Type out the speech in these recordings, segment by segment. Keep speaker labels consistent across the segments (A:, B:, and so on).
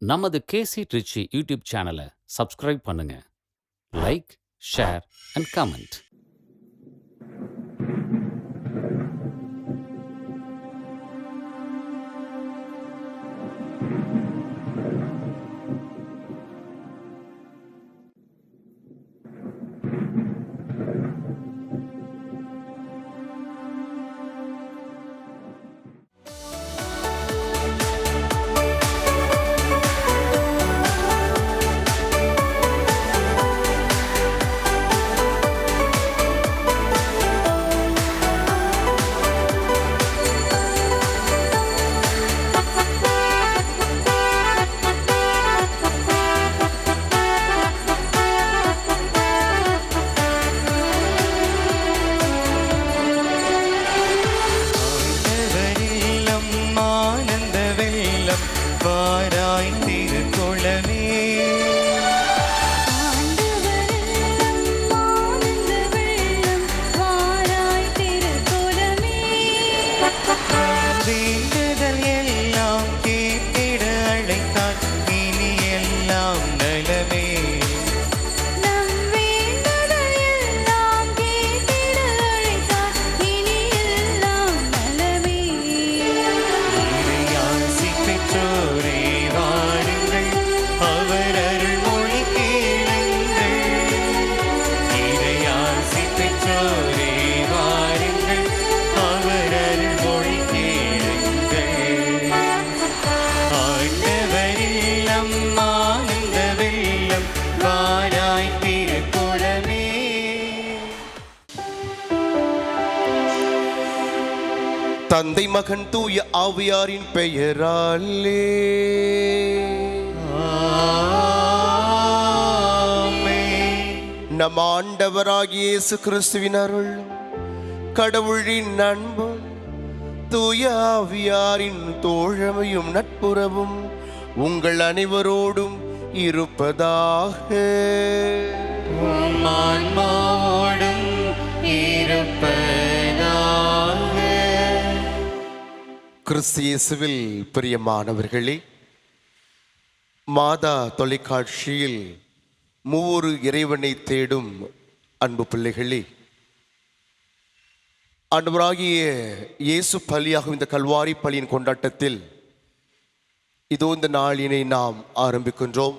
A: நமது கேசி ட்ரிச்சி யூடியூப் சேனலை சப்ஸ்கிரைப் பண்ணுங்க. Like, share and comment.
B: தந்தை மகன் தூய ஆவியாரின் பெயராலே நம் ஆண்டவராகிய இயேசு கிறிஸ்துவின் அருள், கடவுளின் அன்பும், தூய ஆவியாரின் தோழமையும் நட்புறவும் உங்கள் அனைவரோடும் இருப்பதாக. கிறிஸ்து இயேசுவில் பிரியமானவர்களே, மாதா தொலைக்காட்சியில் மூவொரு இறைவனை தேடும் அன்பு பிள்ளைகளே, ஆண்டவராகிய இயேசு பலியாகும் இந்த கல்வாரி பலியின் கொண்டாட்டத்தில் இதோ இந்த நாளினை நாம் ஆரம்பிக்கின்றோம்.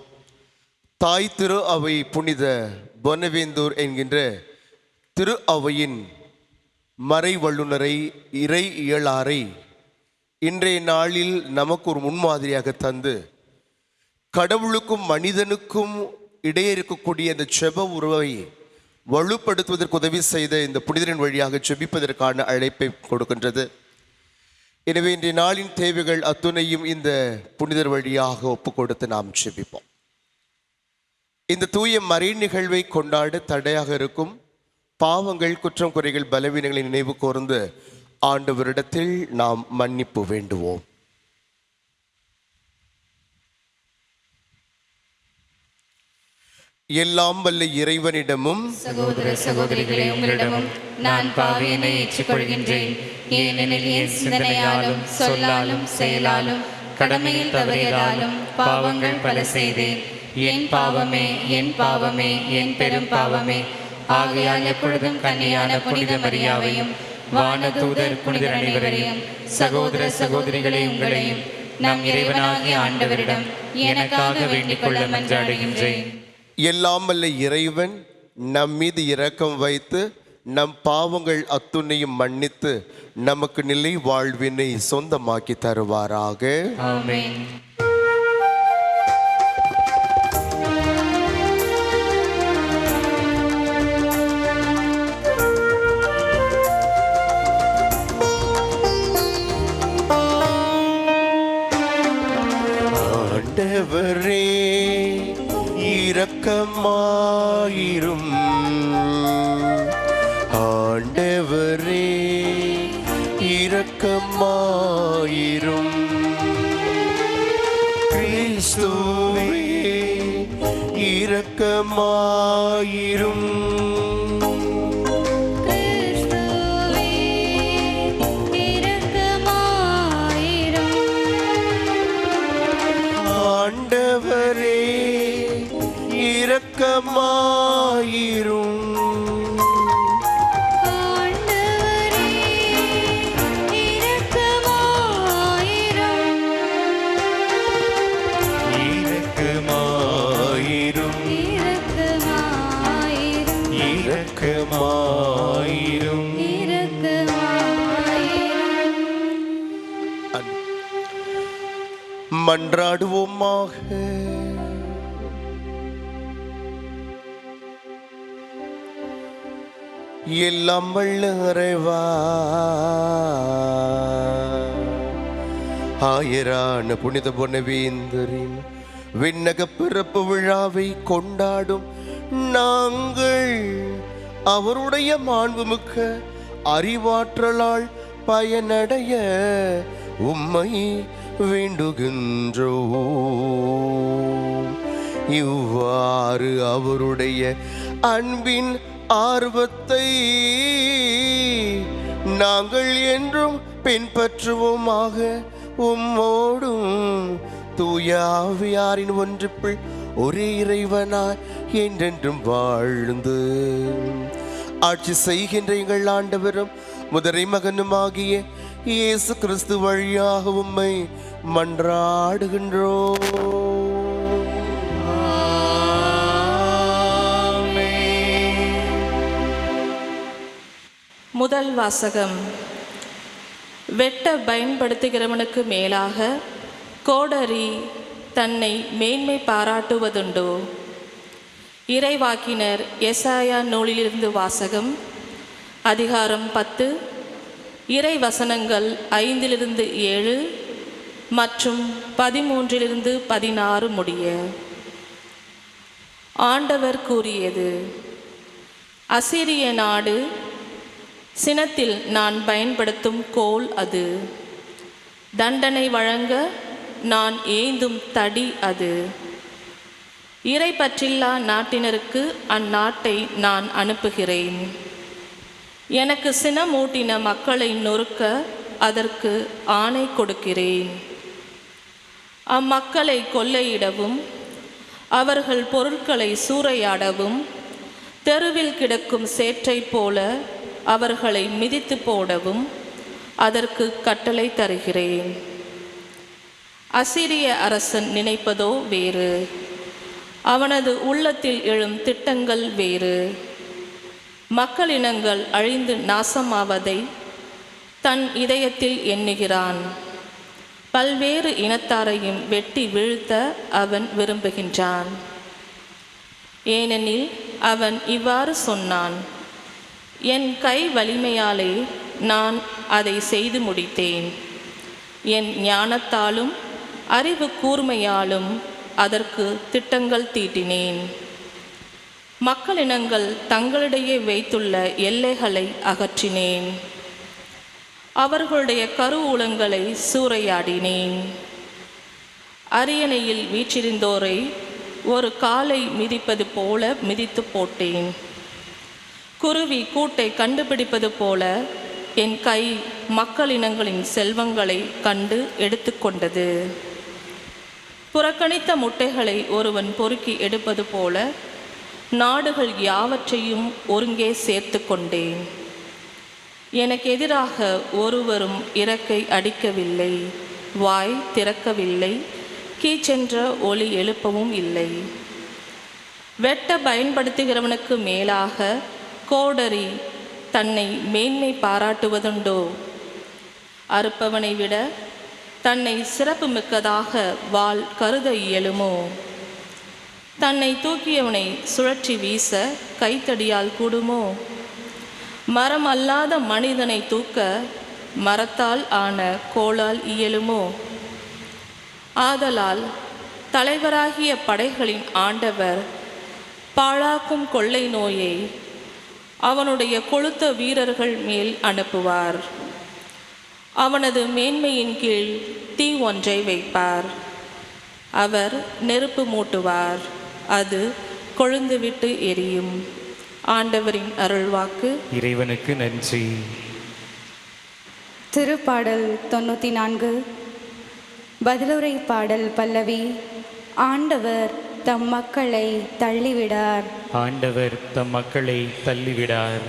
B: தாய் திரு அவை புனித பொனவேந்தூர் என்கின்ற திரு அவையின் மறை வல்லுநரை, இறை இயலாரை இன்றைய நாளில் நமக்கு ஒரு முன்மாதிரியாக தந்து, கடவுளுக்கும் மனிதனுக்கும் இடையே இருக்கக்கூடிய இந்த செப உறவை வலுப்படுத்துவதற்கு உதவி செய்த இந்த புனிதரின் வழியாக செபிப்பதற்கான அழைப்பை கொடுக்கின்றது. எனவே இன்றைய நாளின் தேவைகள் அத்துணையும் இந்த புனிதர் வழியாக ஒப்பு கொடுத்து நாம் செபிப்போம். இந்த தூய மறை நிகழ்வை கொண்டாட தடையாக இருக்கும் பாவங்கள், குற்றம், குறைகள், பலவீனங்களை நினைவு கூர்ந்து ஆண்டவரிடத்தில் நாம் மன்னிப்பு வேண்டுவோம். எல்லாம் வல்ல இறைவனிடமும்
C: சகோதர சகோதரிகளே, உங்களிடமும் நான் பாவியனை ஏற்றுக்கொள்கின்றேன். ஏனெனில் என் சிந்தனையாலும் சொல்லாலும் செயலாலும் கடமையில் தவறியதாலும் பாவங்கள் பல செய்தேன். என் பாவமே, என் பாவமே, என் பெரும் பாவமே. ஆகையால் எப்பொழுதும் கன்னியான புனித மரியாவையும் வானதூதர் புனிதர் அனைவரையும், சகோதர சகோதரிகளே உங்களையும் நம் இறைவனாகிய ஆண்டவரிடம் எனக்காக வேண்டிக் கொள்ள மன்றாடுகின்றேன்.
B: எல்லாம் வல்ல இறைவன் நம் மீது இரக்கம் வைத்து நம் பாவங்கள் அத்துணையும் மன்னித்து நமக்கு நிலை வாழ்வினை சொந்தமாக்கி தருவாராக.
C: ஆமென்.
B: ஆண்டவரே இரக்கமாயிரும், ஆண்டவரே இரக்கமாயிரும், கிறிஸ்துவே இரக்கமாயிரும், ஆண்டவரே மன்றாடுவோமாக. எல்லாம் வல்ல இறைவா, ஆயரான புனித பொன்னவேந்தரின் விண்ணக பிறப்பு விழாவை கொண்டாடும் நாங்கள் அவருடைய மாண்புமிக்க அறிவாற்றலால் பயனடைய உம்மை வேண்டுகின்றோம். இவ்வாறு அவருடைய அன்பின் ஆர்வத்தை நாங்கள் என்றும் பின்பற்றுவோமாக. உம்மோடும் தூயாவியாரின் ஒன்றுக்குள் ஒரே இறைவனாய் என்றென்றும் வாழ்ந்து ஆட்சி செய்கின்ற எங்கள் ஆண்டவரும் முதலை மகனுமாகிய இயேசு கிறிஸ்து வழியாக உம்மை மன்றாடுகின்றோம்.
D: முதல் வாசகம். வெட்ட பயன்படுத்துகிறவனுக்கு மேலாக கோடரி தன்னை மேன்மை பாராட்டுவதுண்டோ? இறைவாக்கினர் எசாயா நூலிலிருந்து வாசகம். அதிகாரம் 10, இறை வசனங்கள் 5-7 மற்றும் 13-16 முடிய. ஆண்டவர் கூறியது: அசீரிய நாடு சினத்தில் நான் பயன்படுத்தும் கோல் அது. தண்டனை வழங்க நான் ஏந்தும் தடி அது. இறை பற்றில்லா நாட்டினருக்கு அந்நாட்டை நான் அனுப்புகிறேன். எனக்கு சினமூட்டின மக்களை நொறுக்க அதற்கு ஆணை கொடுக்கிறேன். அம்மக்களை கொள்ளையிடவும் அவர்கள் பொருட்களை சூறையாடவும் தெருவில் கிடக்கும் சேற்றை போல அவர்களை மிதித்து போடவும் அதற்கு கட்டளை தருகிறேன். அசீரிய அரசன் நினைப்பதோ வேறு, அவனது உள்ளத்தில் எழும் திட்டங்கள் வேறு. மக்களினங்கள் அழிந்து நாசமாவதை தன் இதயத்தில் எண்ணுகிறான். பல்வேறு இனத்தாரையும் வெட்டி வீழ்த்த அவன் விரும்புகின்றான். ஏனெனில் அவன் இவ்வாறு சொன்னான்: என் கை வலிமையாலே நான் அதை செய்து முடித்தேன். என் ஞானத்தாலும் அறிவு கூர்மையாலும் அதற்கு திட்டங்கள் தீட்டினேன். மக்களினங்கள் தங்களிடையே வைத்துள்ள எல்லைகளை அகற்றினேன். அவர்களுடைய கருவூலங்களை சூறையாடினேன். அரியணையில் வீற்றிருந்தோரை ஒரு காலை மிதிப்பது போல மிதித்து போட்டேன். குருவி கூட்டை கண்டுபிடிப்பது போல என் கை மக்களினங்களின் செல்வங்களை கண்டு எடுத்துக்கொண்டது. புறக்கணித்த முட்டைகளை ஒருவன் பொறுக்கி எடுப்பது போல நாடுகள் யாவற்றையும் ஒருங்கே சேர்த்து கொண்டேன். எனக்கு எதிராக ஒருவரும் இறக்கை அடிக்கவில்லை, வாய் திறக்கவில்லை, கீச்சென்ற ஒலி எழுப்பவும் இல்லை. வெட்ட பயன்படுத்துகிறவனுக்கு மேலாக கோடரி தன்னை மேன்மை பாராட்டுவதுண்டோ? அறுப்பவனை விட தன்னை சிறப்பு மிக்கதாக வாள் கருத இயலுமோ? தன்னை தூக்கியவனை சுழற்றி வீச கைத்தடியால் கூடுமோ? மரம் அல்லாத மனிதனை தூக்க மரத்தால் ஆன கோலால் இயலுமோ? ஆதலால் தலைவராகிய படைகளின் ஆண்டவர் பாழாக்கும் கொள்ளை நோயை அவனுடைய கொழுத்த வீரர்கள் மேல் அனுப்புவார். அவனது மேன்மையின் கீழ் தீ ஒன்றை வைப்பார். அவர் நெருப்பு மூட்டுவார், அது கொழுந்துவிட்டு எரியும். ஆண்டவரின் அருள்வாக்கு.
E: இறைவனுக்கு நன்றி.
C: திருப்பாடல் 94. பதிலுரை பாடல் பல்லவி. ஆண்டவர் தம் மக்களை தள்ளிவிடார்.
E: ஆண்டவர் தம் மக்களை தள்ளிவிடார்.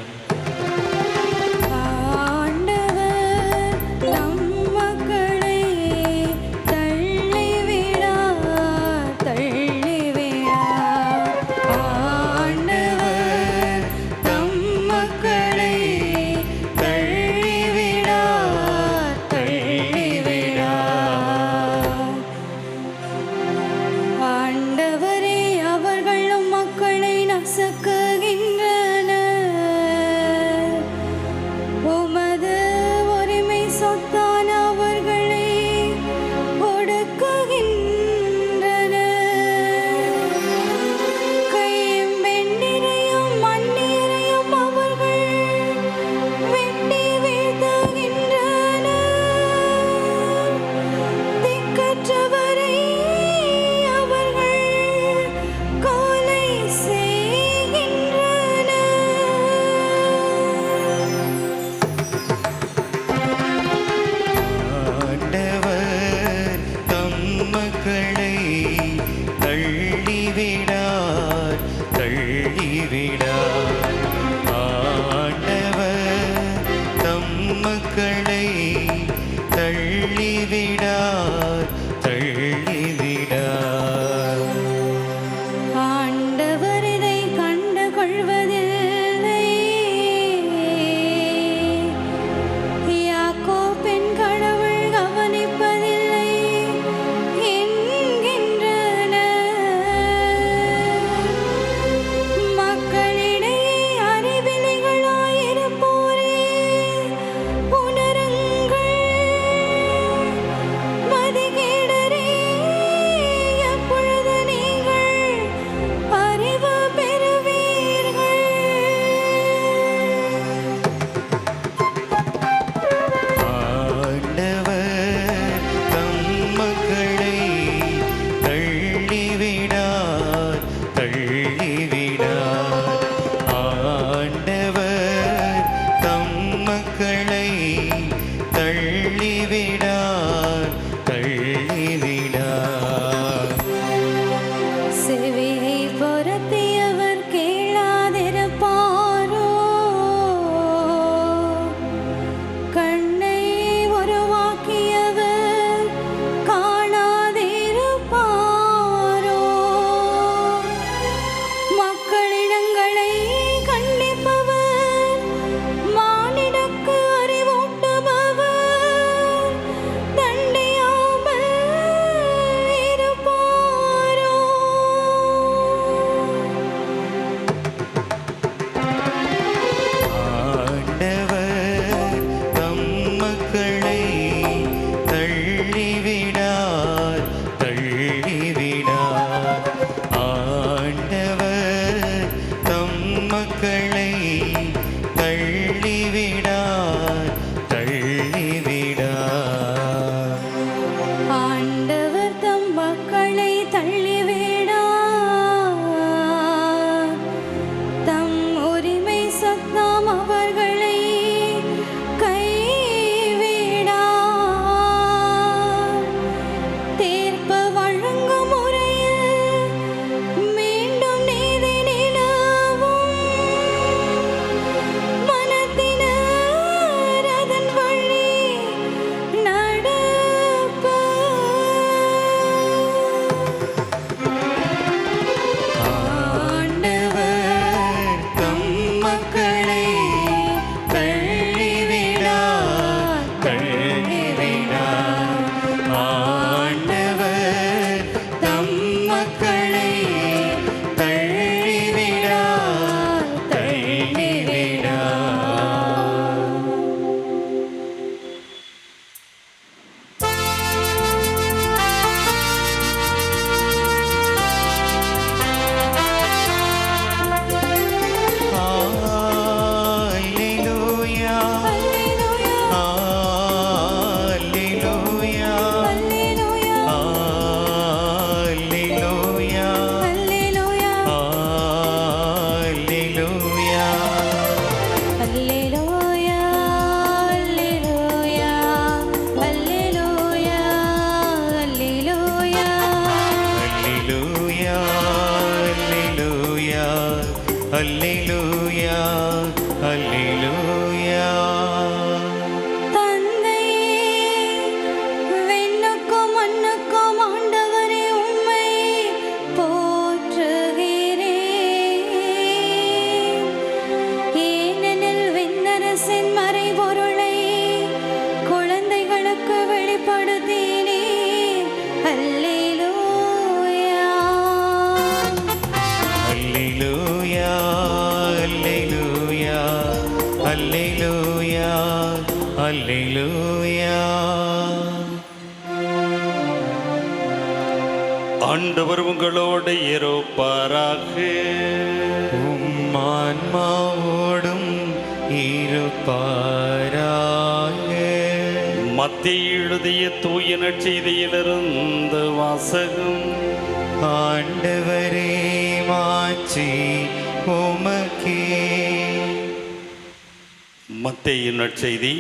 E: அல்லேலூயா அல்லேலூயா.
F: ஆண்டவர் உங்களோடு இருப்பாராக.
E: உம் ஆன்மாவோடும் இருப்பாராக.
F: மத்தேயு எழுதிய தூய நற்செய்தியிலிருந்து வாசகம்.
E: ஆண்டவரே மாட்சி உமக்கே.
F: மத்தேயு நற்செய்தி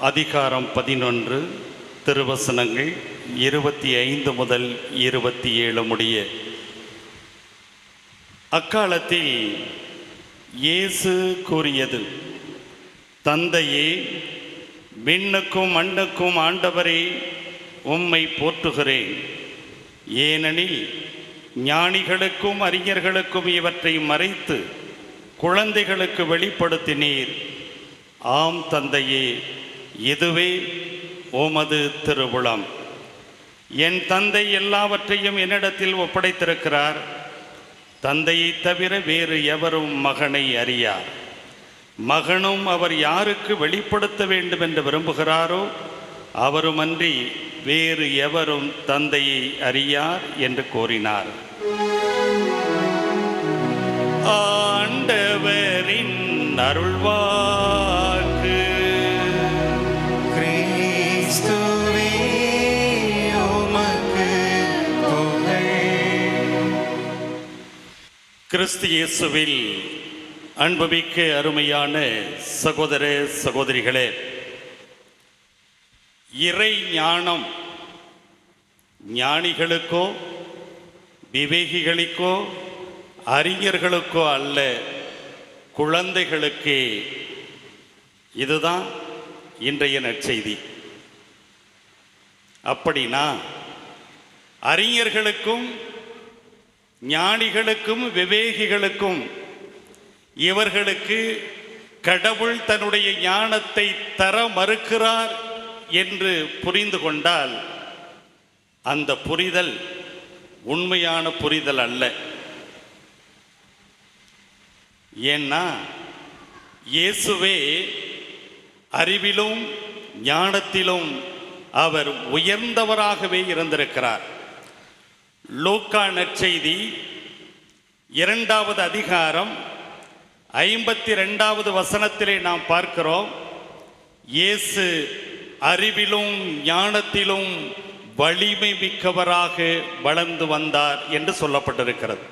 F: அதிகாரம் 11 திருவசனங்கள் 25 முதல் 27 முடிய. அக்காலத்தில் இயேசு கூறியது: தந்தையே, விண்ணுக்கும் மண்ணுக்கும் ஆண்டவரே, உம்மை போற்றுகிறேன். ஏனெனில் ஞானிகளுக்கும் அறிஞர்களுக்கும் இவற்றை மறைத்து குழந்தைகளுக்கு வெளிப்படுத்தினீர். ஆம் தந்தையே, இதுவே உமது திருவுளம். என் தந்தை எல்லாவற்றையும் என்னிடத்தில் ஒப்படைத்திருக்கிறார். தந்தையை தவிர வேறு எவரும் மகனை அறியார். மகனும் அவர் யாருக்கு வெளிப்படுத்த வேண்டும் என்று விரும்புகிறாரோ அவருமன்றி வேறு எவரும் தந்தையை அறியார் என்று கூறினார். ஆண்டவரின் அருள்வாக்கு.
E: கிறிஸ்துவே உமக்கு புகழ்.
F: கிறிஸ்து இயேசுவில் அன்புமிக்க அருமையான சகோதர சகோதரிகளே, இறை ஞானம் ஞானிகளுக்கோ விவேகிகளுக்கோ அறிஞர்களுக்கோ அல்ல, குழந்தைகளுக்கே. இதுதான் இன்றைய நற்செய்தி. அப்படின்னா அறிஞர்களுக்கும் ஞானிகளுக்கும் விவேகிகளுக்கும் இவர்களுக்கு கடவுள் தன்னுடைய ஞானத்தை தர மறுக்கிறார் என்று புரிந்து கொண்டால் அந்த புரிதல் உண்மையான புரிதல் அல்ல. ஏன்னா இயேசுவே அறிவிலும் ஞானத்திலும் அவர் உயர்ந்தவராகவே இருந்திருக்கிறார். லூக்கா நற்செய்தி 2வது அதிகாரம் 52வது வசனத்திலே நாம் பார்க்கிறோம், இயேசு அறிவிலும் ஞானத்திலும் வலிமை மிக்கவராக வளர்ந்து வந்தார் என்று சொல்லப்பட்டிருக்கிறது.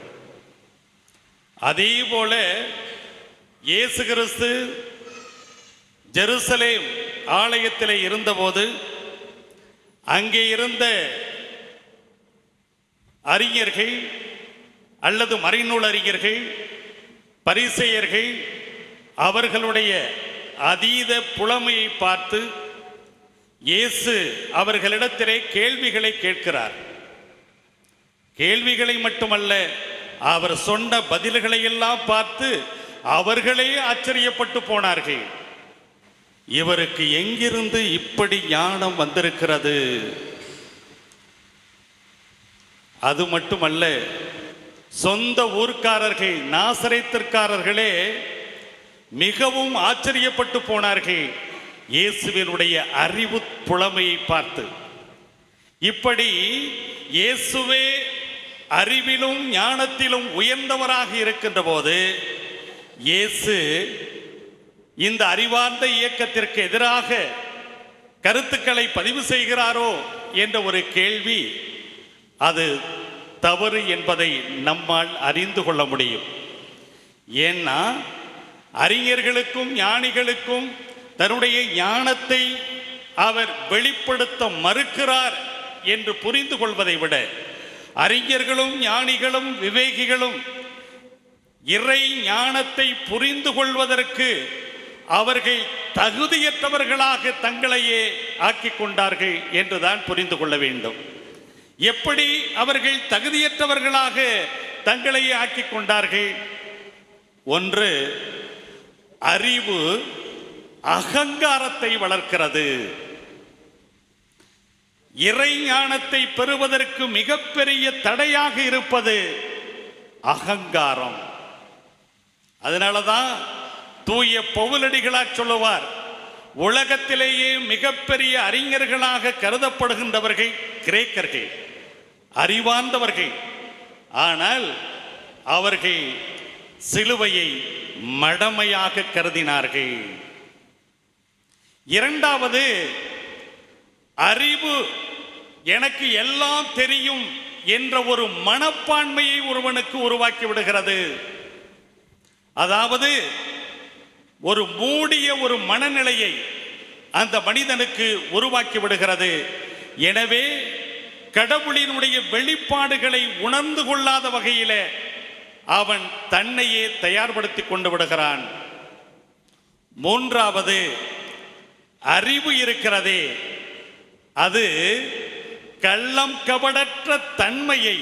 F: அதே போல இயேசு கிறிஸ்து ஜெருசலேம் ஆலயத்தில் இருந்தபோது அங்கே இருந்த அறிஞர்கள் அல்லது மறைநூல் அறிஞர்கள், பரிசேயர்கள் அவர்களுடைய அதீத புலமையை பார்த்து இயேசு அவர்களிடத்திலே கேள்விகளை கேட்கிறார். கேள்விகளை மட்டுமல்ல, அவர் சொன்ன பதில்களை எல்லாம் பார்த்து அவர்களே ஆச்சரியப்பட்டு போனார்கள். இவருக்கு எங்கிருந்து இப்படி ஞானம் வந்திருக்கிறது? அது மட்டுமல்ல, சொந்த ஊர்க்காரர்கள் நாசரேத்திற்காரர்களே மிகவும் ஆச்சரியப்பட்டு போனார்கள் இயேசுவினுடைய அறிவு புலமையை பார்த்து. இப்படி இயேசுவே அறிவிலும் ஞானத்திலும் உயர்ந்தவராக இருக்கின்ற போது இயேசு இந்த அறிவார்ந்த இயக்கத்திற்கு எதிராக கருத்துக்களை பதிவு செய்கிறாரோ என்ற ஒரு கேள்வி, அது தவறு என்பதை நம்மால் அறிந்து கொள்ள முடியும். ஏன்னா அறிஞர்களுக்கும் ஞானிகளுக்கும் தன்னுடைய ஞானத்தை அவர் வெளிப்படுத்த மறுக்கிறார் என்று புரிந்து கொள்வதை விட, அறிஞர்களும் ஞானிகளும் விவேகிகளும் இறை ஞானத்தை புரிந்து கொள்வதற்கு அவர்கள் தகுதியற்றவர்களாக தங்களையே ஆக்கிக் கொண்டார்கள் என்றுதான் புரிந்து கொள்ள வேண்டும். எப்படி அவர்கள் தகுதியற்றவர்களாக தங்களையே ஆக்கிக் கொண்டார்கள்? ஒன்று, அறிவு அகங்காரத்தை வளர்க்கிறது. இறை ஞானத்தை பெறுவதற்கு மிகப்பெரிய தடையாக இருப்பது அகங்காரம். அதனாலதான் தூய பவுலடிகளார் சொல்லுவார், உலகத்திலேயே மிகப்பெரிய அறிஞர்களாக கருதப்படுகின்றவர்கள் கிரேக்கர்கள், அறிவார்ந்தவர்கள். ஆனால் அவர்கள் சிலுவையை மடமையாக கருதினார்கள். இரண்டாவது, அறிவு எனக்கு எல்லாம் தெரியும் என்ற ஒரு மனப்பான்மையை ஒருவனுக்கு உருவாக்கி விடுகிறது. அதாவது ஒரு மூடிய ஒரு மனநிலையை அந்த மனிதனுக்கு உருவாக்கி விடுகிறது. எனவே கடவுளினுடைய வெளிப்பாடுகளை உணர்ந்து கொள்ளாத வகையில அவன் தன்னையே தயார்படுத்திக் கொண்டு விடுகிறான். மூன்றாவது, அறிவு இருக்கிறதே, அது கள்ளம் கபடற்ற தன்மையை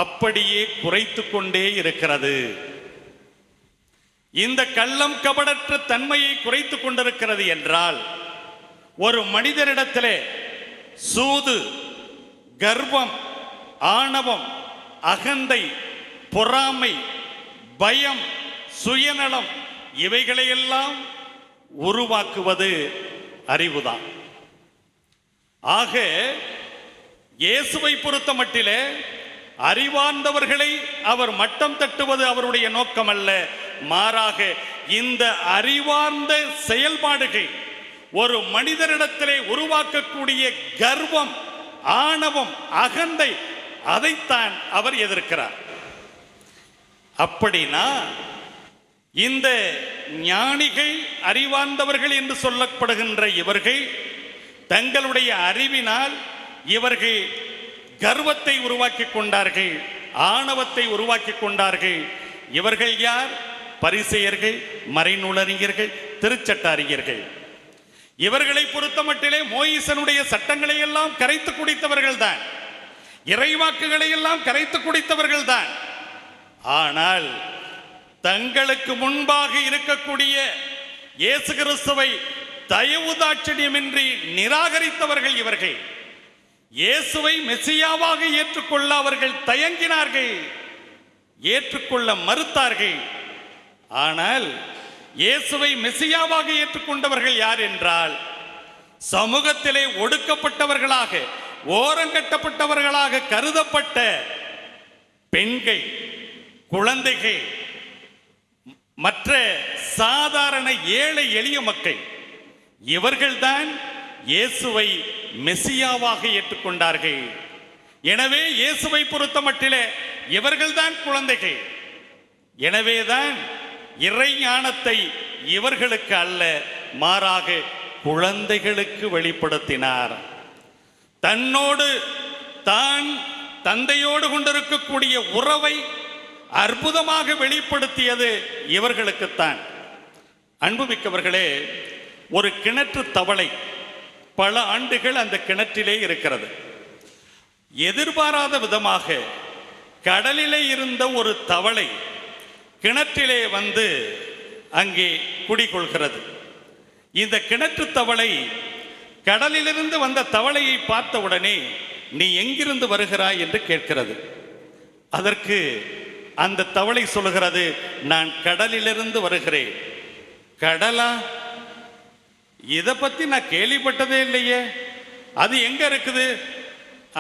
F: அப்படியே குறைத்து கொண்டே இருக்கிறது. இந்த கள்ளம் கபடற்ற தன்மையை குறைத்து கொண்டிருக்கிறது என்றால் ஒரு மனிதரிடத்திலே சூது, கர்வம், ஆணவம், அகந்தை, பொறாமை, பயம், சுயநலம் இவைகளையெல்லாம் உருவாக்குவது அறிவுதான். ஆக இயேசுவை பொறுத்த மட்டிலே அறிவார்ந்தவர்களை அவர் மட்டம் தட்டுவது அவருடைய நோக்கம் அல்ல. மாறாக இந்த அறிவார்ந்த செயல்பாடுகள் ஒரு மனிதரிடத்திலே உருவாக்கக்கூடிய கர்வம், ஆணவம், அகந்தை, அதைத்தான் அவர் எதிர்க்கிறார். அப்படின்னா இந்த ஞானிகள், அறிவார்ந்தவர்கள் என்று சொல்லப்படுகின்ற இவர்கள் தங்களுடைய அறிவினால் இவர்கள் கர்வத்தை உருவாக்கி கொண்டார்கள், ஆணவத்தை உருவாக்கி கொண்டார்கள். இவர்கள் யார்? பரிசேயர்கள், மறைநூலறிஞர்கள், திருச்சட்ட அறிஞர்கள். இவர்களை பொறுத்த மட்டிலே மோயிசனுடைய சட்டங்களை எல்லாம் கரைத்து குடித்தவர்கள் தான், இறைவாக்குகளை எல்லாம் கரைத்து குடித்தவர்கள் தான். ஆனால் தங்களுக்கு முன்பாக இருக்கக்கூடிய இயேசு கிறிஸ்துவை தயவு தாட்சணியமின்றி நிராகரித்தவர்கள் இவர்கள். இயேசுவை மெசியாவாக ஏற்றுக்கொள்ள அவர்கள் தயங்கினார்கள், ஏற்றுக்கொள்ள மறுத்தார்கள். ஆனால் இயேசுவை மெசியாவாக ஏற்றுக்கொண்டவர்கள் யார் என்றால் சமூகத்திலே ஒடுக்கப்பட்டவர்களாக, ஓரங்கட்டப்பட்டவர்களாக கருதப்பட்ட பெண்கள், குழந்தைகள், மற்ற சாதாரண ஏழை எளிய மக்கள், இவர்கள்தான் இயேசுவை மெசியாவாக ஏற்றுக்கொண்டார்கள். எனவே இயேசுவை பொறுத்த மட்டிலே இவர்கள்தான் குழந்தைகள். எனவேதான் இறை ஞானத்தை இவர்களுக்கு அல்ல, மாறாக குழந்தைகளுக்கு வெளிப்படுத்தினார். தன்னோடு தான் தந்தையோடு கொண்டிருக்கக்கூடிய உறவை அற்புதமாக வெளிப்படுத்தியது இவர்களுக்குத்தான். அன்புமிக்கவர்களே, ஒரு கிணற்று தவளை பல ஆண்டுகள் அந்த கிணற்றிலே இருக்கிறது. எதிர்பாராத விதமாக கடலிலே இருந்த ஒரு தவளை கிணற்றிலே வந்து அங்கே குடிகொள்கிறது. இந்த கிணற்று தவளை கடலிலிருந்து வந்த தவளையை பார்த்தவுடனே நீ எங்கிருந்து வருகிறாய் என்று கேட்கிறது. அதற்கு அந்த தவளை சொல்லுகிறது, நான் கடலிலிருந்து வருகிறேன். கடலா? இதை பத்தி நான் கேள்விப்பட்டதே இல்லையே, அது எங்க இருக்குது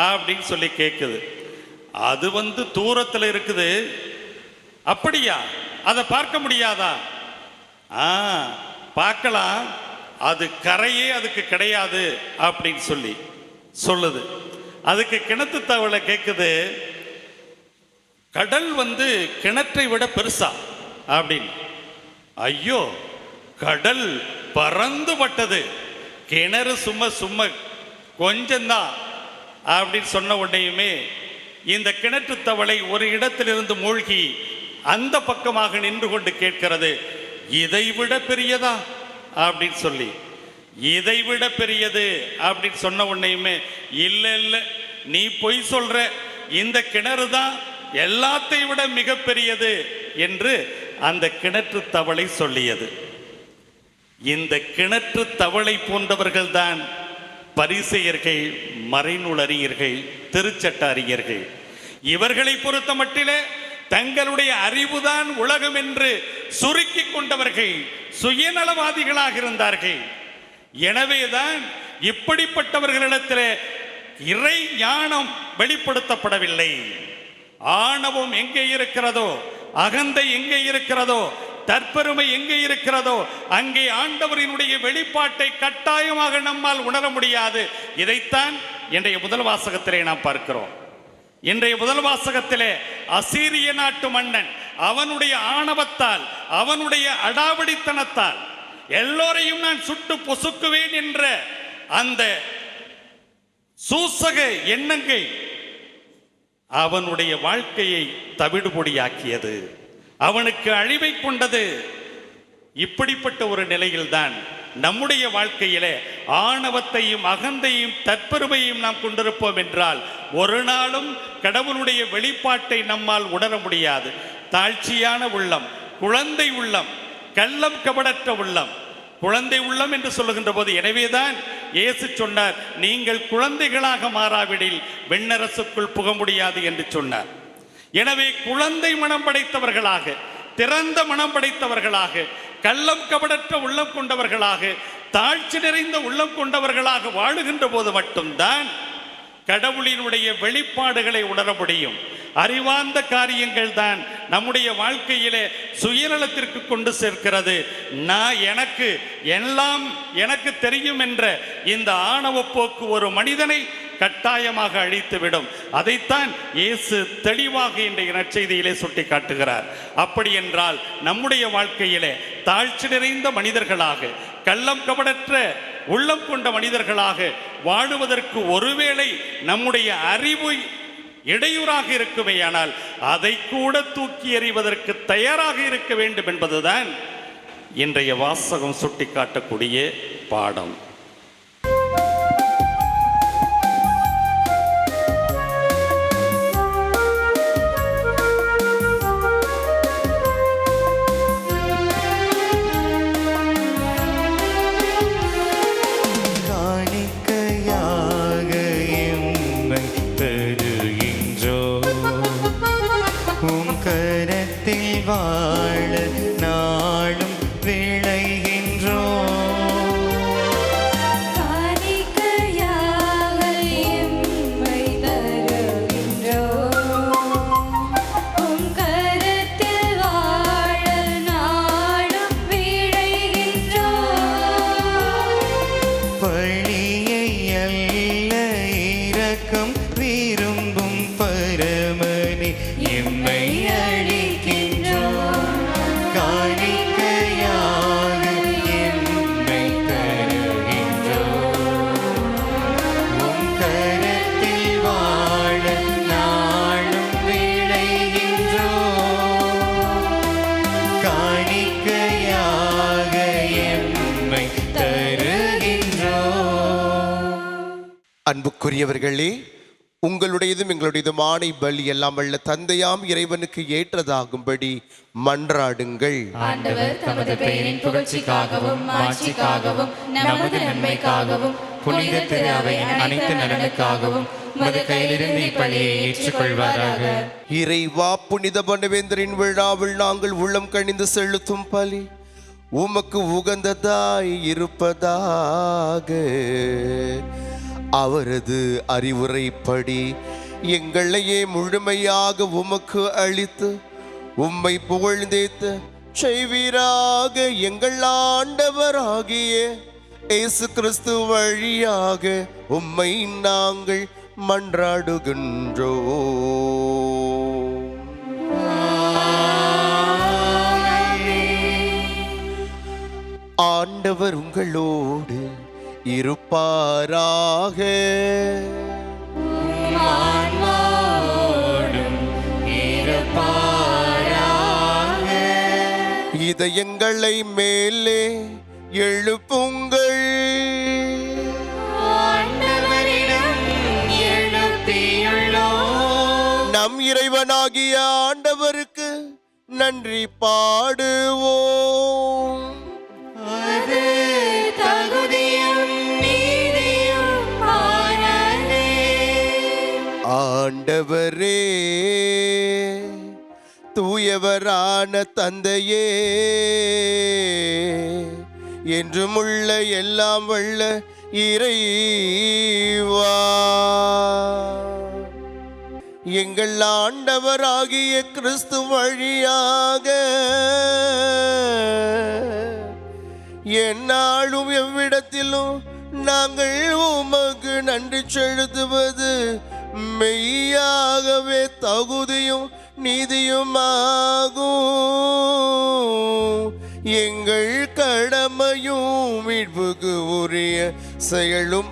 F: அப்படின்னு சொல்லி கேட்குது. அது தூரத்தில் இருக்குது. அப்படியா? அதை பார்க்க முடியாதா? பார்க்கலாம், அது கரையே அதுக்கு கிடையாது அப்படின்னு சொல்லி சொல்லுது. அதுக்கு கிணத்து தவளை கேட்குது, கடல் கிணற்றை விட பெருசா அப்படின்னு. ஐயோ, கடல் பறந்துபட்டது, கிணறு சும்மா கொஞ்சம்தான் அப்படின்னு சொன்ன உடனேயுமே இந்த கிணற்று தவளை ஒரு இடத்திலிருந்து மூழ்கி அந்த பக்கமாக நின்று கொண்டு கேட்கிறது, இதைவிட பெரியதா அப்படின்னு சொல்லி. இதைவிட பெரியது அப்படின்னு சொன்ன உடனேயுமே, இல்லை இல்லை நீ பொய் சொல்ற, இந்த கிணறு தான் எல்லாத்தையும் விட மிக பெரியது என்று அந்த கிணற்று தவளை சொல்லியது. இந்த கிணற்று தவளை போன்றவர்கள் தான் பரிசேயர்கள், மறைநூல் அறிஞர்கள், திருச்சட்ட அறிஞர்கள். இவர்களை பொறுத்த மட்டிலே தங்களுடைய அறிவுதான் உலகம் என்று சுருக்கி கொண்டவர்கள், சுயநலவாதிகளாக இருந்தார்கள். எனவேதான் இப்படிப்பட்டவர்களிடத்தில் இறை ஞானம் வெளிப்படுத்தப்படவில்லை. ஆணவம் எங்கே இருக்கிறதோ, அகந்தை எங்கே இருக்கிறதோ, தற்பெருமை எங்கே இருக்கிறதோ, அங்கே ஆண்டவரினுடைய வெளிப்பாட்டை கட்டாயமாக நம்மால் உணர முடியாது. இதைத்தான் இன்றைய முதல் வாசகத்திலே நாம் பார்க்கிறோம். இன்றைய முதல் வாசகத்திலே அசீரிய நாட்டு மன்னன் அவனுடைய ஆணவத்தால், அவனுடைய அடாவடித்தனத்தால் எல்லோரையும் நான் சுட்டு பொசுக்குவேன் என்ற அந்த சூசக எண்ணங்கள் அவனுடைய வாழ்க்கையை தவிடுபொடியாக்கியது, அவனுக்கு அழிவை கொண்டது. இப்படிப்பட்ட ஒரு நிலையில்தான் நம்முடைய வாழ்க்கையிலே ஆணவத்தையும் அகந்தையும் தற்பெருமையும் நாம் கொண்டிருப்போம் என்றால் ஒரு நாளும் கடவுளுடைய வெளிப்பாட்டை நம்மால் உணர முடியாது. தாழ்ச்சியான உள்ளம், குழந்தை உள்ளம், கள்ளம் கபடற்ற உள்ளம், குழந்தை உள்ளம் என்று சொல்லுகின்ற போது, எனவேதான் இயேசு சொன்னார், நீங்கள் குழந்தைகளாக மாறாவிடில் விண்ணரசுக்குள் புக முடியாது என்று சொன்னார். எனவே குழந்தை மனம் படைத்தவர்களாக, திறந்த மனம் படைத்தவர்களாக, கள்ளம் கபடற்ற உள்ளம் கொண்டவர்களாக, தாழ்ச்சி நிறைந்த உள்ளம் கொண்டவர்களாக வாழுகின்ற போது மட்டும்தான் கடவுளினுடைய வெளிப்பாடுகளை உணர முடியும். அறிவார்ந்த காரியங்கள் தான் நம்முடைய வாழ்க்கையிலே சுயநலத்திற்கு கொண்டு சேர்க்கிறது. நான் எனக்கு எல்லாம் எனக்கு தெரியும் என்ற இந்த ஆணவ போக்கு ஒரு மனிதனை கட்டாயமாக அழித்துவிடும். அதைத்தான் இயேசு தெளிவாக இன்றைய நற்செய்தியிலே சுட்டி காட்டுகிறார். அப்படி என்றால் நம்முடைய வாழ்க்கையிலே தாழ்ச்சி நிறைந்த மனிதர்களாக, கள்ளம் கபடற்ற உள்ளம் கொண்ட மனிதர்களாக வாழுவதற்கு ஒருவேளை நம்முடைய அறிவு இடையூறாக இருக்குமேயானால் அதை கூட தூக்கி எறிவதற்கு தயாராக இருக்க வேண்டும் என்பதுதான் இன்றைய வாசகம் சுட்டி காட்டக்கூடிய பாடம்.
E: வாழ நாளும் விளைகின்றோ பழியை அல்ல இரக்கம் விரும்பும் பரமனே எம்மை
B: அன்புக்குரியவர்களே, உங்களுடையதும் எங்களுடையதுமான பலி எல்லாம் வல்ல தந்தையாம் இறைவனுக்கு ஏற்றதாகும்படி மன்றாடுங்கள்.
G: ஆண்டவர் தமது பெயரின் புகழ்ச்சிக்காகவும் மாட்சிக்காகவும் நமது நன்மைக்காகவும் புனித திரு அவையின் அனைத்து நலனுக்காகவும் உமது கையிலிருந்து இப்பலியை ஏற்றுக்கொள்வாராக.
B: இறைவா, புனித பண்டவேந்தரின் விழாவில் நாங்கள் உள்ளம் கனிந்து செலுத்தும் பலி உமக்கு உகந்ததாய் இருப்பதாக. அவரது அறிவுரைப்படி எங்களையே முழுமையாக உமக்கு அளித்து உம்மை புகழ்ந்தேத்த செய்வீராக. எங்கள் ஆண்டவராகிய இயேசு கிறிஸ்து வழியாக உம்மை நாங்கள் மன்றாடுகின்றோம். ஆண்டவர் உங்களோடு இருப்பாராக.
E: ஆன்மாவோடும் இருப்பாராக.
B: இதயங்களை மேலே எழுப்புங்கள். நம் இறைவனாகிய ஆண்டவருக்கு நன்றி பாடுவோம். ஆண்டவரே, தூயவரான தந்தையே, என்றுமுள்ள எல்லாம் வல்ல இறைவா, எங்கள் ஆண்டவராகிய கிறிஸ்து வழியாக எந்நாளும் எவ்விடத்திலும் நாங்கள் உமக்கு நன்றி செலுத்துவது மெய்யாகவே தகுதியும் நீதியுமாகும். எங்கள் கடமையும் மீட்புக்கு உரிய செயலுமாகும்.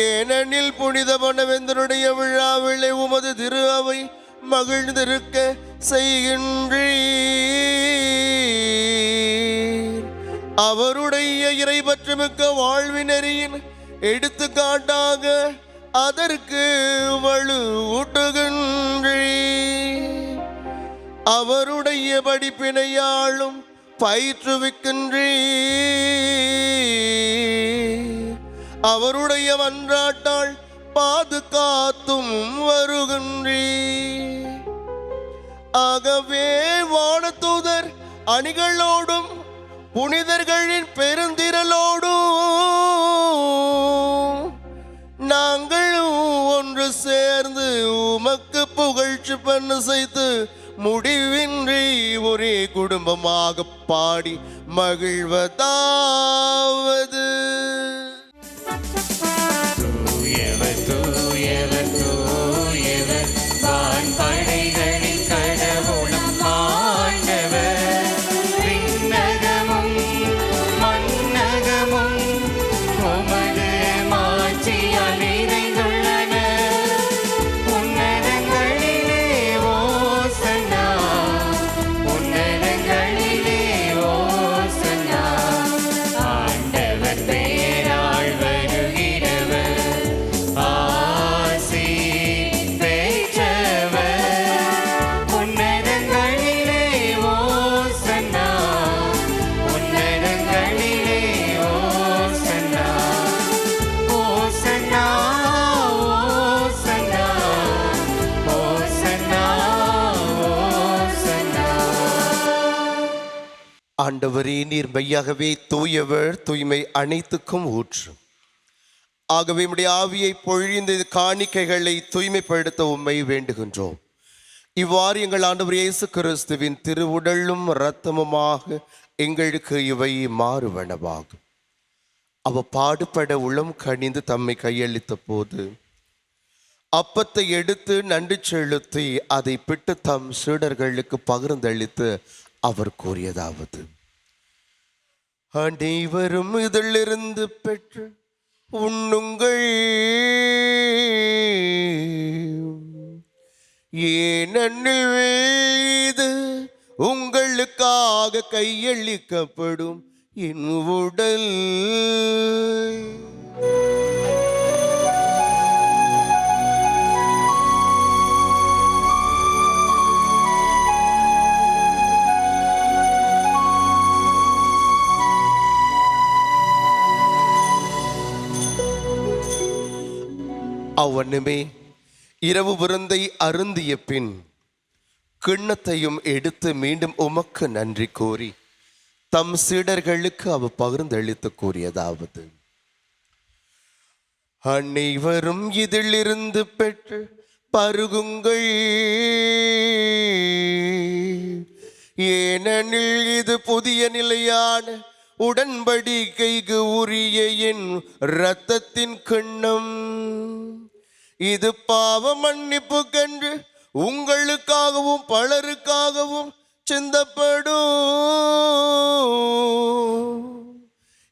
B: ஏனெனில் புனித பனவேந்தருடைய விழாவிலே உமது திரு அவை மகிழ்ந்திருக்க செய்கின்றீர். அவருடைய இறைபற்றுமிக்க வாழ்வினரின் எடுத்துக்காட்டாக அதற்கு வலுவூட்டுகின்றீர். அவருடைய படிப்பினையாலும் பயிற்றுவிக்கின்றீர். அவருடைய மன்றாட்டால் பாதுகாத்தும் வருகின்றீர். ஆகவே வானதூதர் அணிகளோடும் புனிதர்களின் பெருந்திரளோடும் நாங்கள் ஒன்று சேர்ந்து உமக்கு புகழ்ச்சி பண்ண செய்து முடிவின்றி ஒரே குடும்பமாக பாடி மகிழ்வதாவது.
E: தூயவர் தூயவர் தூயவர் வான்படைகளின் கடவுளும் ஆண்டவர். விண்ணகமும் மண்ணகமும் உமது மாட்சியால் நிறைந்துள்ளன. உன்னதங்களிலே ஓசன்னா, உன்னதங்களிலே ஓசன்னா. ஆண்டவர் பெயரால் வருகிறவர் ஆசி பெற்றவர். உன்னதங்களிலே ஓசன்னா, உன்னதங்களிலே ஓசன்னா. ஓசன்னா ஓசன்னா ஓசன்னா ஓசன்னா.
B: ஆண்டவரே, நீர் மெய்யாகவே தூயவர், தூய்மை அனைத்துக்கும் ஊற்று. ஆகவே உம்முடைய ஆவியை பொழிந்து காணிக்கைகளை தூய்மைப்படுத்த உம்மை வேண்டுகின்றோம். இவ்வாறு எங்கள் ஆண்டவர் இயேசு கிறிஸ்துவின் திருவுடலும் இரத்தமுமாக எங்களுக்கு இவை மாறுவனவாகும். அவர் பாடுபட உளம் கனிந்து தம்மை கையளித்த போது அப்பத்தை எடுத்து நன்றி செலுத்தி அதை பிட்டு தம் சீடர்களுக்கு பகிர்ந்தளித்து அவர் கூறியதாவது: அனைவரும் இதிலிருந்து பெற்று உண்ணுங்கள். ஏனெனில் இது உங்களுக்காக கையளிக்கப்படும் என் உடல். அவனுமே இரவு விருந்தை அருந்திய பின் கிண்ணத்தையும் எடுத்து மீண்டும் உமக்கு நன்றி கூறி தம் சீடர்களுக்கு அவர் பகிர்ந்தளித்து கூறியதாவது: அனைவரும் இதிலிருந்து பெற்று பருகுங்கள். ஏனெனில் இது புதிய நிலையான உடன்படிக்கைக்கு உரிய என் இரத்தத்தின் கிண்ணம். இது பாவ மன்னிப்புக்கென்று உங்களுக்காகவும் பலருக்காகவும் சிந்தப்படும்.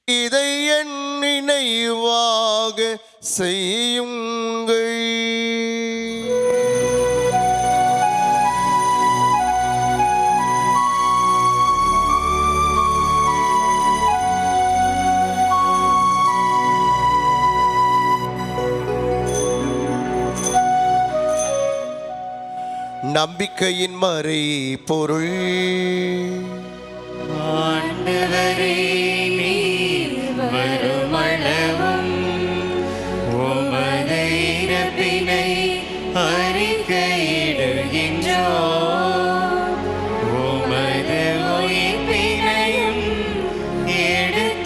B: இதை என் நினைவாக செய்யுங்கள். நம்பிக்கையின் மறை பொருள்.
E: ஆண்டவரே நீர் வருமளவும் உமது இறப்பினை அறிக்கையிடுகின்றோம், உமது உயிர்ப்பினையும் எடுத்துரைக்கின்றோம்.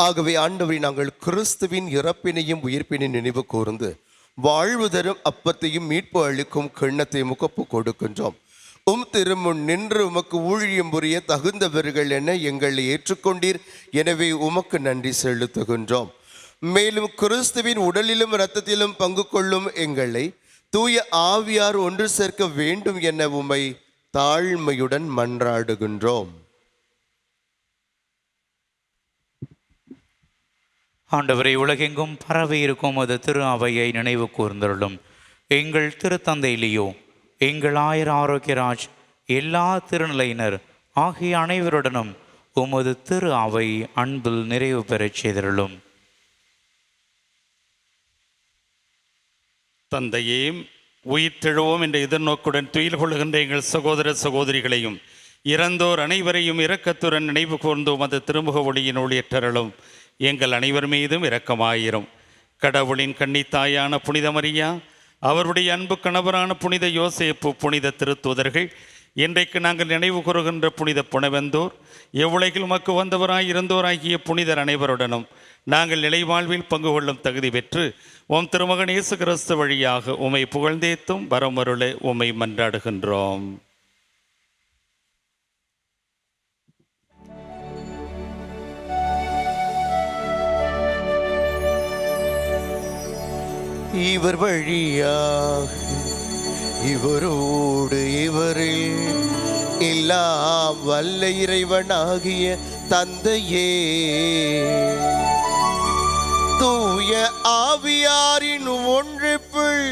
B: ஆகவே ஆண்டவரை நாங்கள் கிறிஸ்துவின் இறப்பினையும் உயிர்ப்பினையும் நினைவு கூர்ந்து வாழ்வு தரும் அப்பத்தையும் மீட்பு அளிக்கும் கிண்ணத்தையும் முகப்பு கொடுக்கின்றோம். திருமுன் நின்று உமக்கு ஊழியம் புரிய தகுந்தவர்கள் என எங்களை ஏற்றுக்கொண்டீர். எனவே உமக்கு நன்றி செலுத்துகின்றோம். மேலும் கிறிஸ்துவின் உடலிலும் இரத்தத்திலும் பங்கு கொள்ளும் எங்களை தூய ஆவியார் ஒன்று சேர்க்க வேண்டும் என உம்மை தாழ்மையுடன் மன்றாடுகின்றோம்.
H: ஆண்டவரை, உலகெங்கும் பரவி இருக்கும் அது திரு அவையை நினைவு கூர்ந்தருளும். எங்கள் திருத்தந்தை லியோ, எங்கள் ஆயர் ஆரோக்கியராஜ், எல்லா திருநிலையினர் ஆகிய அனைவருடனும் உமது திரு அவை அன்பில் நிறைவு பெறச் செய்தருளும்.
F: தந்தையே, உயிர்த்தெழுவோம் என்ற எதிர்நோக்குடன் துயில் கொள்ளுகின்ற எங்கள் சகோதர சகோதரிகளையும் இறந்தோர் அனைவரையும் இரக்கத்துடன் நினைவு கூர்ந்து உமது திருமுக ஒளியின் ஒளியேற்றருளும். எங்கள் அனைவர் மீதும் இரக்கமாயிரும். கடவுளின் கன்னித்தாயான புனித மரியா, அவருடைய அன்பு கணவரான புனித யோசேப்பு, புனித திருத்தூதர்கள், இன்றைக்கு நாங்கள் நினைவு கூறுகின்ற புனித புனவெந்தோர், எவ்வுலகில் உமக்கு வந்தவராய் இருந்தோராகிய புனிதர் அனைவருடனும் நாங்கள் நிலைவாழ்வில் பங்கு கொள்ளும் தகுதி பெற்று உம் திருமகன் இயேசு கிறிஸ்து வழியாக உம்மை புகழ்ந்தேத்தும் வரமருளை உம்மை மன்றாடுகின்றோம்.
B: இவர் வழியாக இவரோடு இவரில் எல்லாம் வல்ல இறைவனாகிய தந்தையே, தூய ஆவியாரின் ஒன்றிப்பில்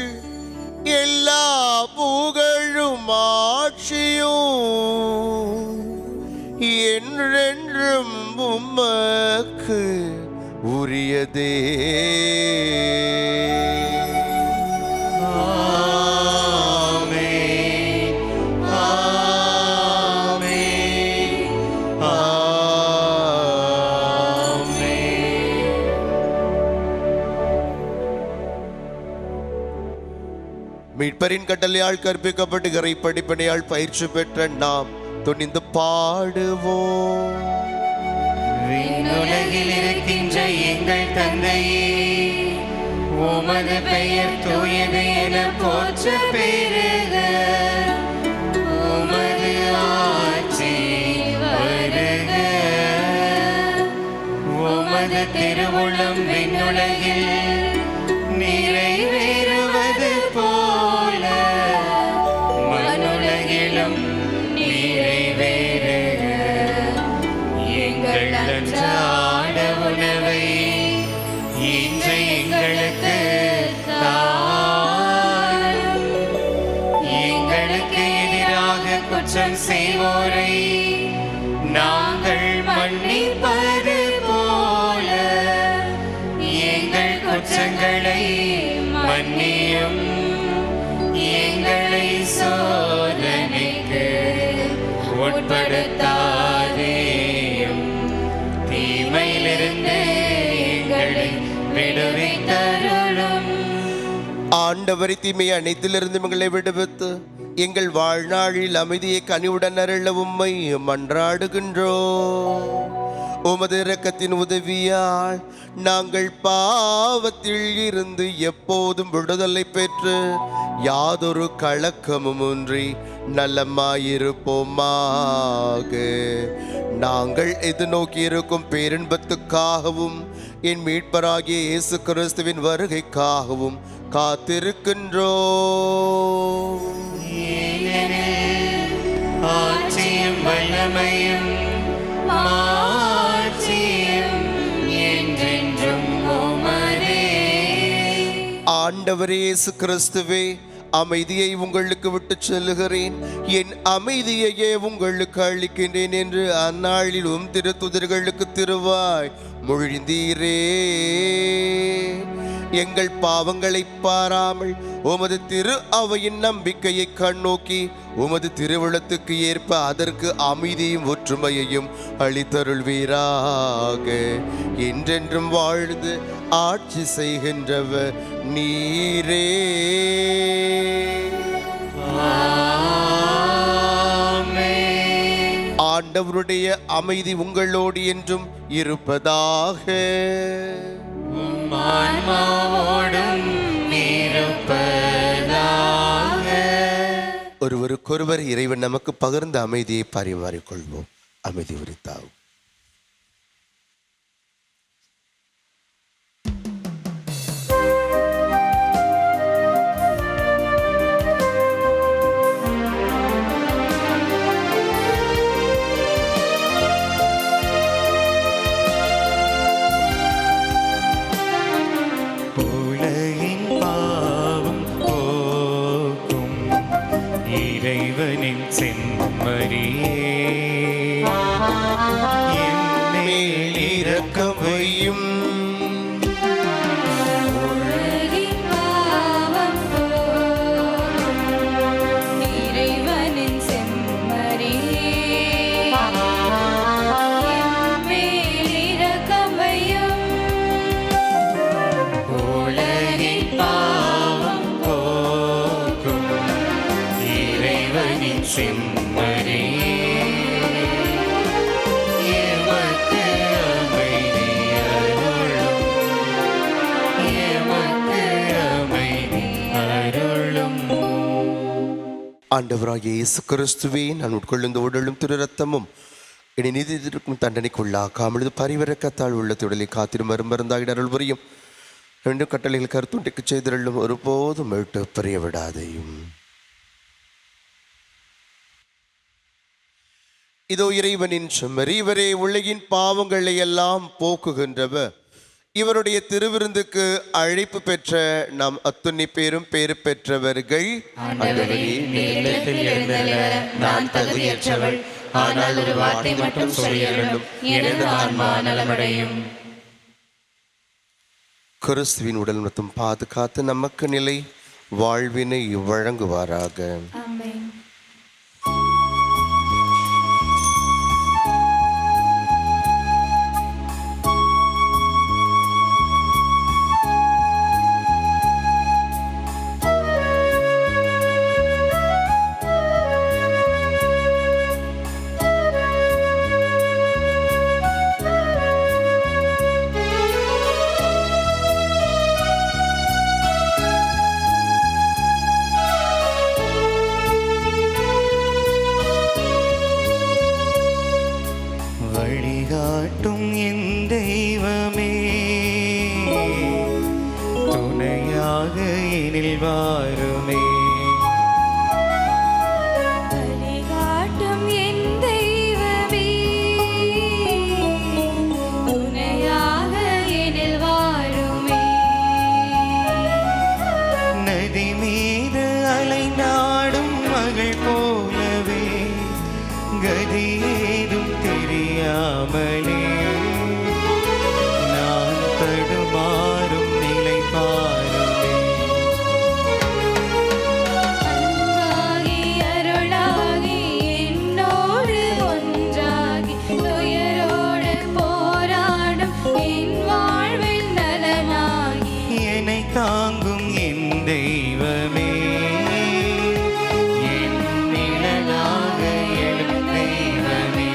B: எல்லா புகழும் ஆட்சியும் என்றென்றும் உமக்கு உரியதே. மீட்பரின் கட்டளையால் கற்பிக்கப்பட்டு இறை படிப்பனையால் பயிற்சி பெற்ற நாம் துணிந்து பாடுவோம்.
E: விண்ணுலகில் இருக்கின்ற எங்கள் தந்தையே, உமது பெயர் தூயது என போற்ற பெறுக. உமது ஆட்சி வருக. உமது திருவுளம் விண்ணுலகில் நிறைவேறுவது போல மண்ணுலகிலும் நிறைவேறுக. எங்கள் அன்றாட உணவை இன்று எங்களுக்கு தாரும். எங்களுக்கு எதிராக குற்றம் செய்வோரை நாங்கள் மன்னிப்பது போல எங்கள் குற்றங்களை மன்னியும். எங்களை சோதனைக்கு உட்படுத்தாதேயும், தீமையிலிருந்து எங்களை விடுவித்தருளும்.
B: ஆண்டவரை தீமை அனைத்திலிருந்து எங்களை விடுவித்து எங்கள் வாழ்நாளில் அமைதியை கனிவுடன் அருள உம்மை மன்றாடுகின்றோம். உமது இரக்கத்தின் உதவியால் நாங்கள் பாவத்தில் இருந்து எப்போதும் விடுதலை பெற்று யாதொரு கலக்கமுமின்றி நலமாயிருப்போமாக. நாங்கள் எதிர்நோக்கி இருக்கும் பேரின்பத்துக்காகவும் என் மீட்பராகிய இயேசு கிறிஸ்துவின் வருகைக்காகவும் காத்திருக்கின்றோம்.
E: ஆட்சியும் வல்லமையும் மாட்சியும் என்றென்றும் உமதே.
B: ஆண்டவரே இயேசு கிறிஸ்துவே, அமைதியை உங்களுக்கு விட்டு செல்லுகிறேன், என் அமைதியையே உங்களுக்கு அளிக்கின்றேன் என்று அந்நாளிலும் திருத்துதர்களுக்கு திருவாய் மொழிந்தீரே. எங்கள் பாவங்களை பாராமல் உமது திரு அவையின் நம்பிக்கையை கண்ணோக்கி உமது திருவிழத்துக்கு ஏற்ப அதற்கு அமைதியும் ஒற்றுமையையும் அளித்தருள்வீராக. என்றென்றும் வாழ்ந்து ஆட்சி செய்கின்றவர் நீரே. ஆண்டவருடைய அமைதி உங்களோடு என்றும் இருப்பதாக. ஒருவருக்கொருவர் இறைவன் நமக்கு பகிர்ந்த அமைதியை பரிமாறிக்கொள்வோம். அமைதி உரித்தாகும்.
G: இறைவனின் செம்மறியே என்மேல் இரக்கம் வையும்.
C: இறைவனின் செம்மறியே என்மேல் இரக்கம் வையும்.
G: உலகின் பாவம் போக்கும் இறைவனின் செம்மறியே எமக்கு அமைதி அருளும். எமக்கு அமைதி அருளும்.
B: ஆண்டவராகிய இயேசு கிறிஸ்துவே, நான் உட்கொள்ளும் உடலும் திரு ரத்தமும் இனி நீதிக்கும் தண்டனைக்குள்ளாக்காமல் பரிவரக்கத்தால் உள்ள உடலை காத்திரும் மருந்தாகிட அருள் புரியும். ரெண்டு கட்டளைகள் கருத்துண்டிக்கு செய்தருளும், ஒருபோதும் மீட்டு பிரிய விடாதையும். இதோ இறைவனின் செம்மறி, இவரே உலகின் பாவங்களை எல்லாம் போக்குகின்றவர். இவருடைய திருவிருந்துக்கு அழைப்பு பெற்ற நாம் அத்துணை பேரும் பேறு பெற்றவர்கள்.
G: இல்லத்தில் எழுந்தருள நான் தகுதியற்றவள். ஆனால் ஒரு வார்த்தை மட்டும் சொல்லியருளும், எனது ஆன்மா நலமடையும்.
B: கிறிஸ்துவின் உடல் மற்றும் பாதுகாத்து நமக்கு நிலை வாழ்வினை வழங்குவாராக.
C: ஆமென்.
G: வழிகாட்டும் என் தெய்வமே, துணையாக எனில் வாருமே.
C: வழிகாட்டும் என் தெய்வமே, துணையாக எனில் வாருமே.
G: நதி மீது அலைநாடும் மகள் போலவே கதி ஏதும் தெரியாமலே நான் தடுமாறும் நிலை பாருமே.
C: அன்பாகி அருளாகி என்னோடு ஒன்றாகி துயரோடு போராடும் என் வாழ்வில் நலனாகி
G: என்னை தாங்கும் என் தெய்வமே, என் நிழலாக எழும் தெய்வமே.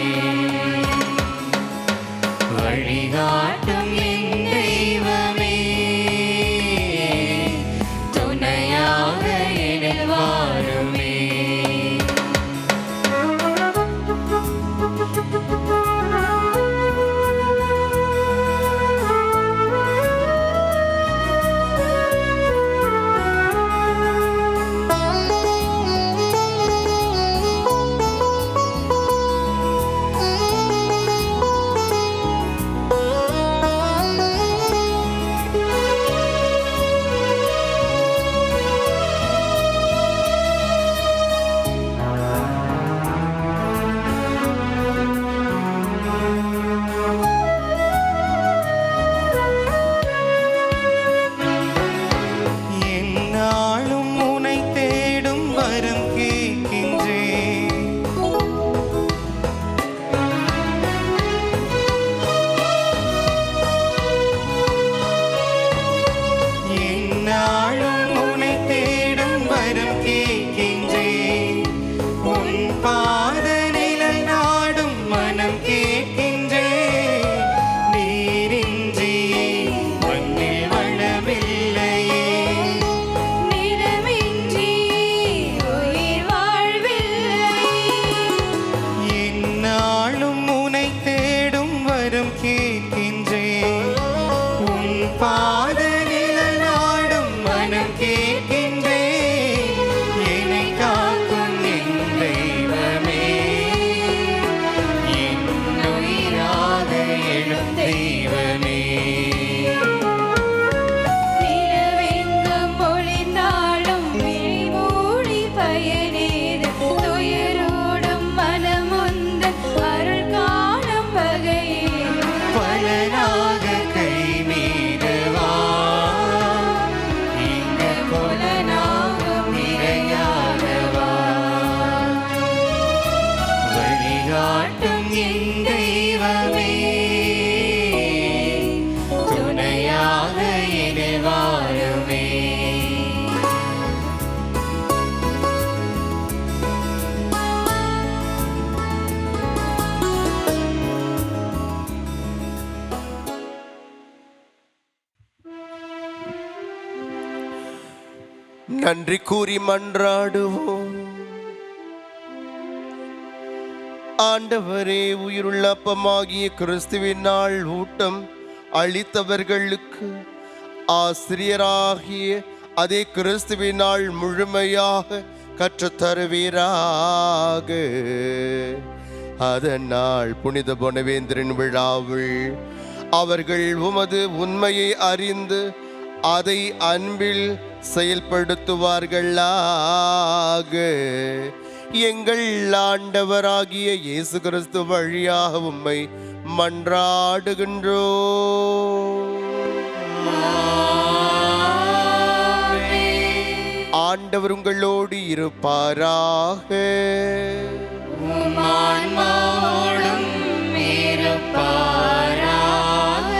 E: எழும் தெய்வமே
C: நிலவெங்கும் பொழிந்தாலும் விழி மூடி பயனேது துயரோடும் மனமுந்தன் அருள் காணும் வகையேது
E: பலனாக கை மீதவா இங்க புலனாகும் நிறையாகவா வழிகாட்டும் என் தெய்வமே துணையாக என வாழுமே
B: நன்றி கூறி மன்றாடுவோம். ஆண்டவரே, உயிருள்ள அப்பமாகிய கிறிஸ்துவின் நாள் ஊட்டம் அளித்தவர்களுக்கு ஆசிரியராகிய அதே கிறிஸ்துவின் நாள் முழுமையாக கற்றுத்தருவீராக. அதனால் புனித பொனவேந்திரன் விழாவில் அவர்கள் உமது உண்மையை அறிந்து அதை அன்பில் செயல்படுத்துவார்களாக. எங்கள் ஆண்டவராகிய இயேசு கிறிஸ்து வழியாக உம்மை மன்றாடுகின்றோம். ஆண்டவர் உங்களோடு இருப்பாராக.
E: ஆன்மாவோடும் இருப்பாராக.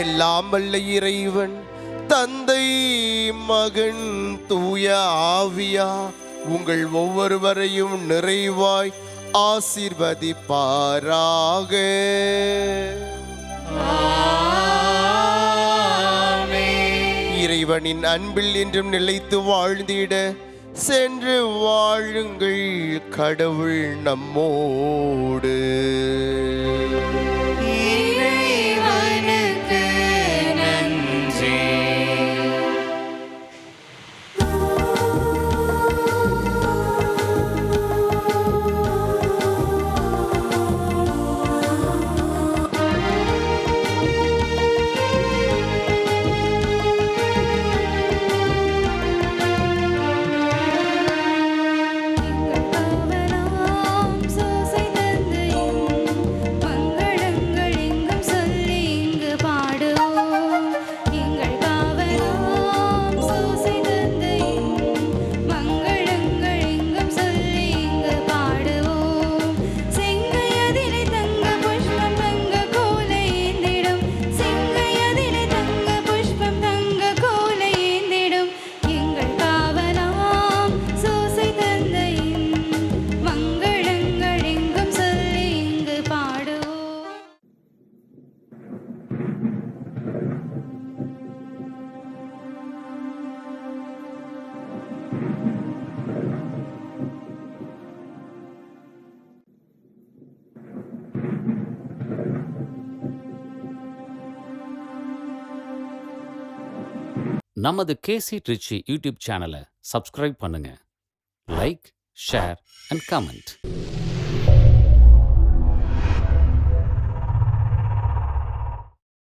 B: எல்லாம் வல்ல இறைவன் தந்தை, மகன், தூய ஆவியா உங்கள் ஒவ்வொருவரையும் நிறைவாய் ஆசீர்வதிப்பாராக. இறைவனின் அன்பில் என்றும் நிலைத்து வாழ்ந்திட சென்று வாழுங்கள். கடவுள் நம்மோடு.
E: இறைவனுக்கு நன்றி.
C: காவலாம் சோசை தந்தையின் மங்களங்கள் எங்கும் சொல்லி இங்கு பாடுவோம். எங்கள் காவலாம் சோசை தந்தையின் மங்களங்கள் எங்கும் சொல்லி இங்கு பாடுவோம். செங்கையதிலே தங்க புஷ்பம் தங்க கோலை ஏந்திடும். செங்கையதிலே தங்க புஷ்பம் தங்க கோலை ஏந்திடும். எங்கள் காவலாம் சோசை தந்தையின் மங்களங்கள் எங்கும் சொல்லி இங்கு பாடுவோம்.
A: நமது கேசி ட்ரிச்சி யூடியூப் சேனலை சப்ஸ்கிரைப் பண்ணுங்க. Like, share and comment.